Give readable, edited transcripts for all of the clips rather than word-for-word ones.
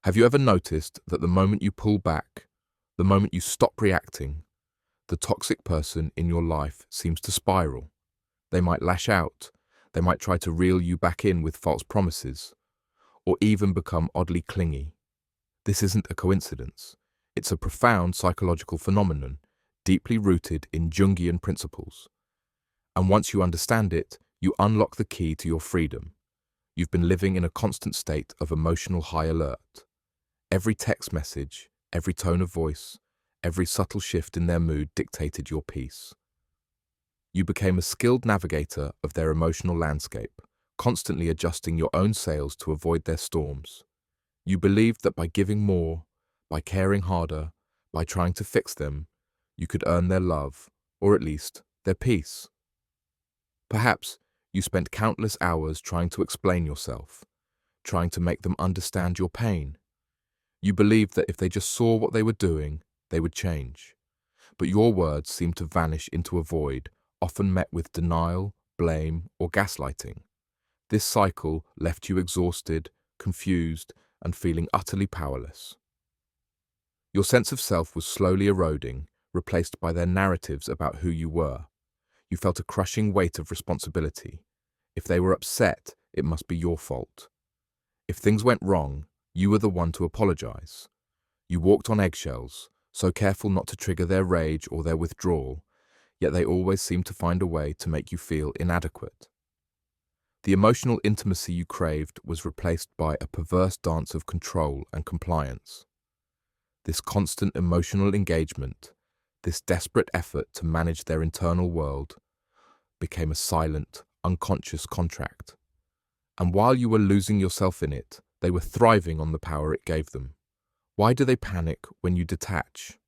Have you ever noticed that the moment you pull back, the moment you stop reacting, the toxic person in your life seems to spiral? They might lash out, they might try to reel you back in with false promises, or even become oddly clingy. This isn't a coincidence. It's a profound psychological phenomenon, deeply rooted in Jungian principles. And once you understand it, you unlock the key to your freedom. You've been living in a constant state of emotional high alert. Every text message, every tone of voice, every subtle shift in their mood dictated your peace. You became a skilled navigator of their emotional landscape, constantly adjusting your own sails to avoid their storms. You believed that by giving more, by caring harder, by trying to fix them, you could earn their love, or at least their peace. Perhaps you spent countless hours trying to explain yourself, trying to make them understand your pain. You believed that if they just saw what they were doing, they would change. But your words seemed to vanish into a void, often met with denial, blame, or gaslighting. This cycle left you exhausted, confused, and feeling utterly powerless. Your sense of self was slowly eroding, replaced by their narratives about who you were. You felt a crushing weight of responsibility. If they were upset, it must be your fault. If things went wrong, you were the one to apologize. You walked on eggshells, so careful not to trigger their rage or their withdrawal, yet they always seemed to find a way to make you feel inadequate. The emotional intimacy you craved was replaced by a perverse dance of control and compliance. This constant emotional engagement, this desperate effort to manage their internal world, became a silent, unconscious contract. And while you were losing yourself in it, they were thriving on the power it gave them. Why do they panic when you detach?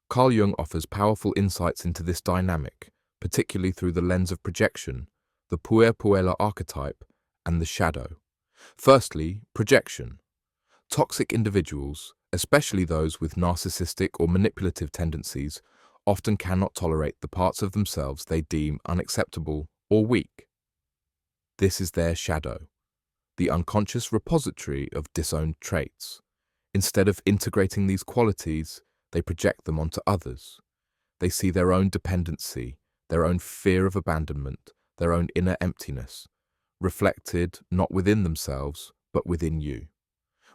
Carl Jung offers powerful insights into this dynamic, particularly through the lens of projection, the puer archetype, and the shadow. Firstly, projection. Toxic individuals, especially those with narcissistic or manipulative tendencies, often cannot tolerate the parts of themselves they deem unacceptable or weak. This is their shadow, the unconscious repository of disowned traits. Instead of integrating these qualities, they project them onto others. They see their own dependency, their own fear of abandonment, their own inner emptiness, reflected not within themselves, but within you.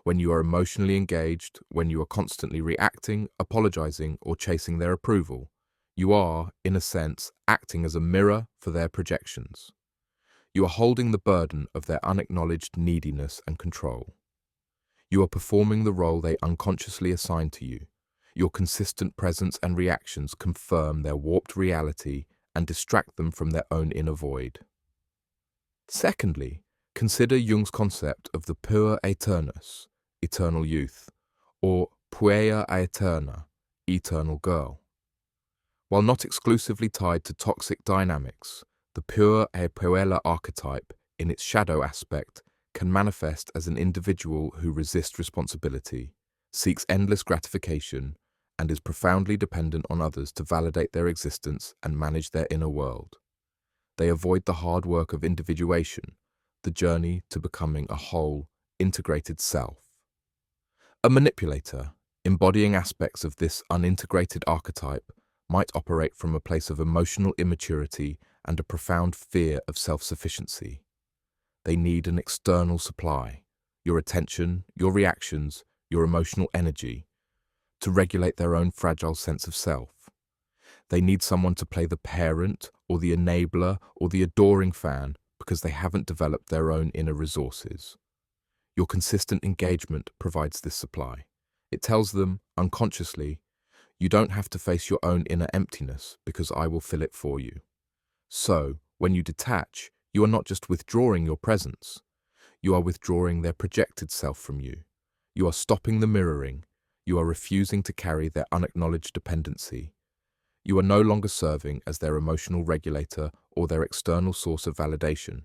When you are emotionally engaged, when you are constantly reacting, apologizing, or chasing their approval, you are, in a sense, acting as a mirror for their projections. You are holding the burden of their unacknowledged neediness and control. You are performing the role they unconsciously assign to you. Your consistent presence and reactions confirm their warped reality and distract them from their own inner void. Secondly, consider Jung's concept of the puer aeternus, eternal youth, or puella aeterna, eternal girl. While not exclusively tied to toxic dynamics, the puer e puella archetype, in its shadow aspect, can manifest as an individual who resists responsibility, seeks endless gratification, and is profoundly dependent on others to validate their existence and manage their inner world. They avoid the hard work of individuation, the journey to becoming a whole, integrated self. A manipulator, embodying aspects of this unintegrated archetype, might operate from a place of emotional immaturity and a profound fear of self-sufficiency. They need an external supply, your attention, your reactions, your emotional energy, to regulate their own fragile sense of self. They need someone to play the parent or the enabler or the adoring fan because they haven't developed their own inner resources. Your consistent engagement provides this supply. It tells them, unconsciously, you don't have to face your own inner emptiness because I will fill it for you. So, when you detach, you are not just withdrawing your presence. You are withdrawing their projected self from you. You are stopping the mirroring. You are refusing to carry their unacknowledged dependency. You are no longer serving as their emotional regulator or their external source of validation.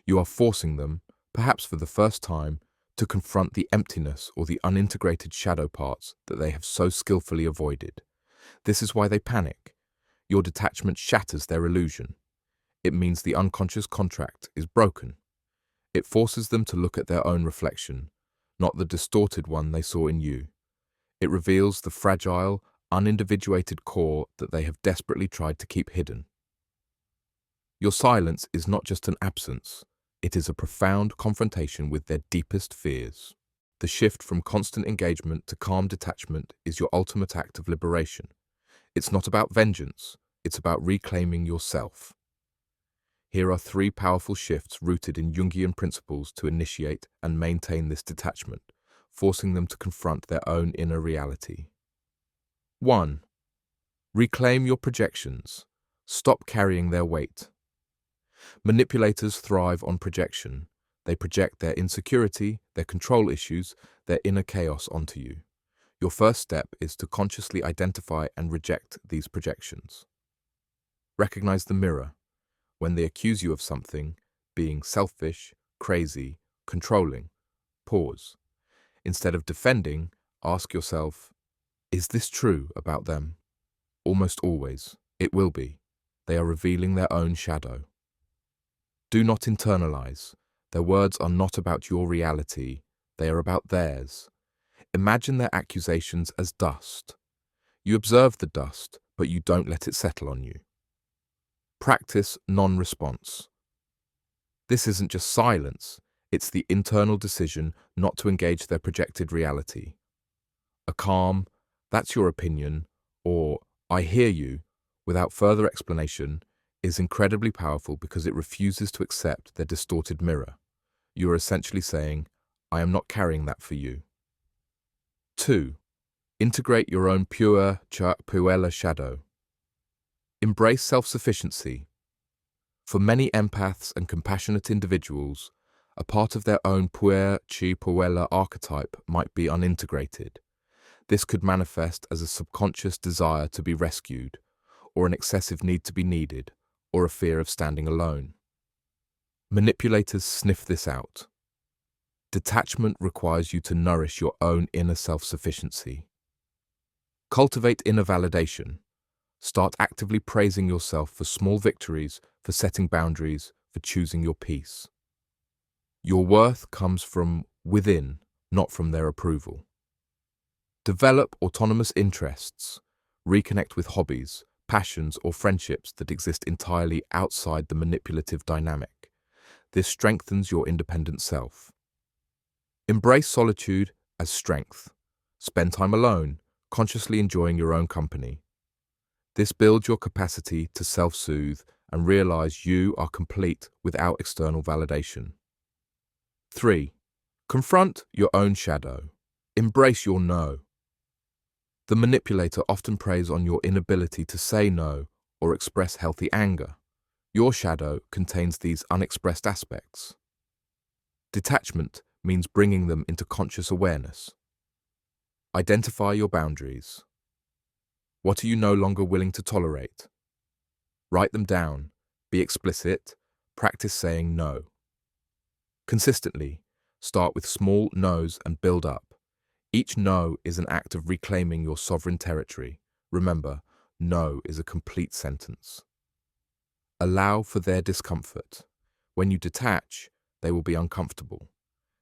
You are forcing them, perhaps for the first time, to confront the emptiness or the unintegrated shadow parts that they have so skillfully avoided. This is why they panic. Your detachment shatters their illusion. It means the unconscious contract is broken. It forces them to look at their own reflection, not the distorted one they saw in you. It reveals the fragile, unindividuated core that they have desperately tried to keep hidden. Your silence is not just an absence, it is a profound confrontation with their deepest fears. The shift from constant engagement to calm detachment is your ultimate act of liberation. It's not about vengeance, it's about reclaiming yourself. Here are 3 powerful shifts rooted in Jungian principles to initiate and maintain this detachment, forcing them to confront their own inner reality. 1. Reclaim your projections. Stop carrying their weight. Manipulators thrive on projection. They project their insecurity, their control issues, their inner chaos onto you. Your first step is to consciously identify and reject these projections. Recognize the mirror. When they accuse you of something, being selfish, crazy, controlling, pause. Instead of defending, ask yourself, is this true about them? Almost always, it will be. They are revealing their own shadow. Do not internalize. Their words are not about your reality. They are about theirs. Imagine their accusations as dust. You observe the dust, but you don't let it settle on you. Practice non-response. This isn't just silence, it's the internal decision not to engage their projected reality. A calm, "That's your opinion," or "I hear you," without further explanation, is incredibly powerful because it refuses to accept their distorted mirror. You are essentially saying, "I am not carrying that for you." 2. Integrate your own puella shadow. Embrace self-sufficiency. For many empaths and compassionate individuals, a part of their own puella archetype might be unintegrated. This could manifest as a subconscious desire to be rescued, or an excessive need to be needed, or a fear of standing alone. Manipulators sniff this out. Detachment requires you to nourish your own inner self-sufficiency. Cultivate inner validation. Start actively praising yourself for small victories, for setting boundaries, for choosing your peace. Your worth comes from within, not from their approval. Develop autonomous interests. Reconnect with hobbies, passions, or friendships that exist entirely outside the manipulative dynamic. This strengthens your independent self. Embrace solitude as strength. Spend time alone, consciously enjoying your own company. This builds your capacity to self-soothe and realize you are complete without external validation. 3. Confront your own shadow. Embrace your no. The manipulator often preys on your inability to say no or express healthy anger. Your shadow contains these unexpressed aspects. Detachment means bringing them into conscious awareness. Identify your boundaries. What are you no longer willing to tolerate? Write them down, be explicit, practice saying no. Consistently, start with small no's and build up. Each no is an act of reclaiming your sovereign territory. Remember, no is a complete sentence. Allow for their discomfort. When you detach, they will be uncomfortable.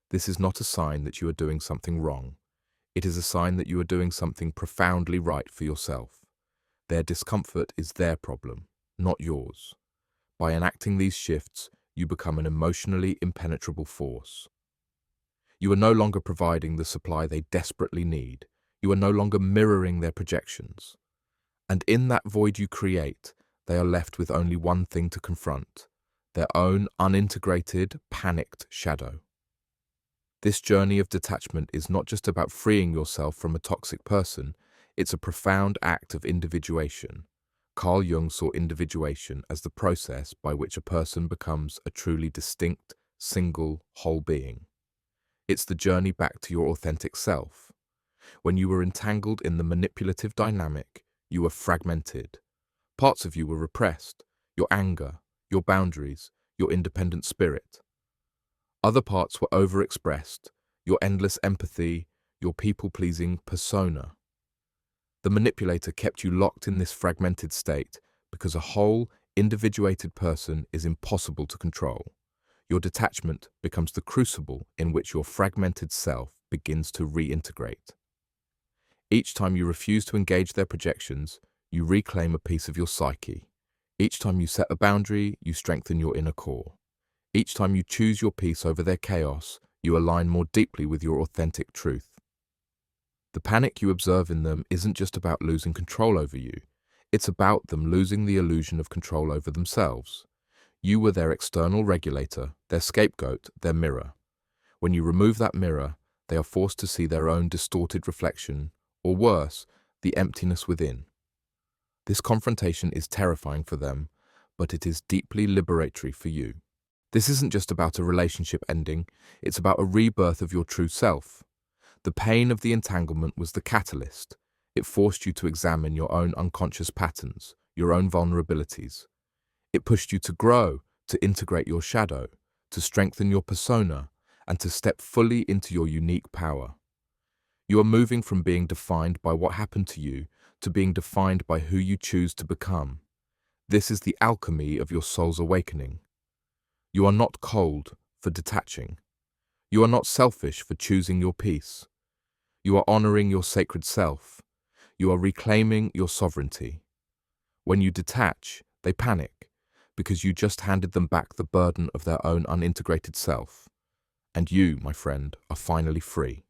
This is not a sign that you are doing something wrong. It is a sign that you are doing something profoundly right for yourself. Their discomfort is their problem, not yours. By enacting these shifts, you become an emotionally impenetrable force. You are no longer providing the supply they desperately need. You are no longer mirroring their projections. And in that void you create, they are left with only one thing to confront: their own unintegrated, panicked shadow. This journey of detachment is not just about freeing yourself from a toxic person, it's a profound act of individuation. Carl Jung saw individuation as the process by which a person becomes a truly distinct, single, whole being. It's the journey back to your authentic self. When you were entangled in the manipulative dynamic, you were fragmented. Parts of you were repressed: your anger, your boundaries, your independent spirit. Other parts were overexpressed: your endless empathy, your people-pleasing persona. The manipulator kept you locked in this fragmented state because a whole, individuated person is impossible to control. Your detachment becomes the crucible in which your fragmented self begins to reintegrate. Each time you refuse to engage their projections, you reclaim a piece of your psyche. Each time you set a boundary, you strengthen your inner core. Each time you choose your peace over their chaos, you align more deeply with your authentic truth. The panic you observe in them isn't just about losing control over you. It's about them losing the illusion of control over themselves. You were their external regulator, their scapegoat, their mirror. When you remove that mirror, they are forced to see their own distorted reflection, or worse, the emptiness within. This confrontation is terrifying for them, but it is deeply liberatory for you. This isn't just about a relationship ending, it's about a rebirth of your true self. The pain of the entanglement was the catalyst. It forced you to examine your own unconscious patterns, your own vulnerabilities. It pushed you to grow, to integrate your shadow, to strengthen your persona, and to step fully into your unique power. You are moving from being defined by what happened to you to being defined by who you choose to become. This is the alchemy of your soul's awakening. You are not cold for detaching. You are not selfish for choosing your peace. You are honoring your sacred self. You are reclaiming your sovereignty. When you detach, they panic because you just handed them back the burden of their own unintegrated self. And you, my friend, are finally free.